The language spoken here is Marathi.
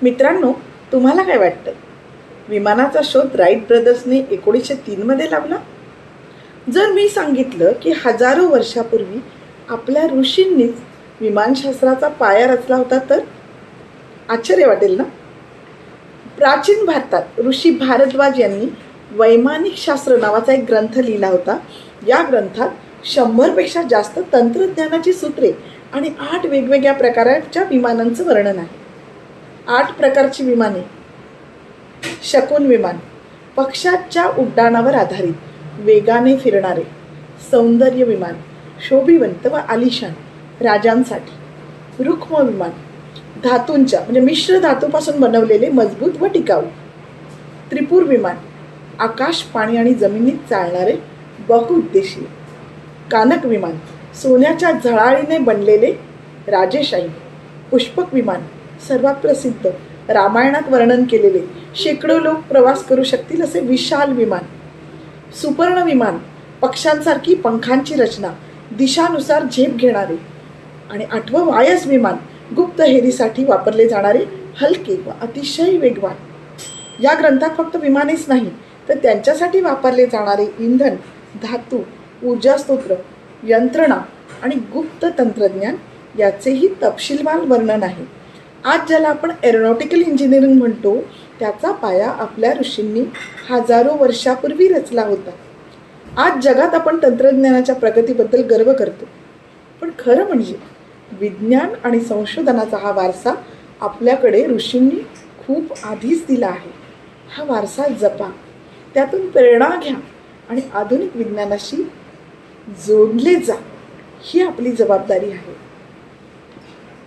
मित्रांनो, तुम्हाला काय वाटतं? विमानाचा शोध राईट ब्रदर्सने 1903 मध्ये लावला? जर मी सांगितलं की हजारो वर्षापूर्वी आपल्या ऋषींनीच विमानशास्त्राचा पाया रचला होता तर आश्चर्य वाटेल ना? प्राचीन भारतात ऋषी भारद्वाज यांनी वैमानिक शास्त्र नावाचा एक ग्रंथ लिहिला होता. या ग्रंथात 100पेक्षा जास्त तंत्रज्ञानाची सूत्रे आणि 8 वेगवेगळ्या प्रकारच्या विमानांचं वर्णन आहे. 8 प्रकारची विमाने. शकुन विमान, पक्षाच्या उड्डाणावर आधारित, वेगाने फिरणारे. सौंदर्य विमान, शोभिवंत व आलिशान, राजांसाठी. रुक्म विमान, धातूंच्या म्हणजे मिश्र धातूपासून बनवलेले, मजबूत व टिकाऊ. त्रिपुर विमान, आकाश, पाणी आणि जमिनीत चालणारे, बहुउद्देशीय. कानक विमान, सोन्याच्या झळाळीने बनलेले, राजेशाही. पुष्पक विमान, सर्वात प्रसिद्ध, रामायणात वर्णन केलेले, शेकडो लोक प्रवास करू शकतील असे विशाल विमान. सुपर्ण विमान, पक्ष्यांसारखी पंखांची रचना, दिशानुसार झेप घेणारे. आणि 8वं वायस विमान, गुप्त हेरीसाठी वापरले जाणारे, हलके व अतिशय वेगवान. या ग्रंथात फक्त विमानेच नाही तर त्यांच्यासाठी वापरले जाणारे इंधन, धातू, ऊर्जा स्त्रोत, यंत्रणा आणि गुप्त तंत्रज्ञान याचेही तपशीलवार वर्णन आहे. आज ज्याला आपण एरोनॉटिकल इंजिनिअरिंग म्हणतो त्याचा पाया आपल्या ऋषींनी हजारो वर्षापूर्वी रचला होता. आज जगात आपण तंत्रज्ञानाच्या प्रगतीबद्दल गर्व करतो, पण खरं म्हणजे विज्ञान आणि संशोधनाचा हा वारसा आपल्याकडे ऋषींनी खूप आधीच दिला आहे. हा वारसा जपा, त्यातून प्रेरणा घ्या आणि आधुनिक विज्ञानाशी जोडले जा, ही आपली जबाबदारी आहे.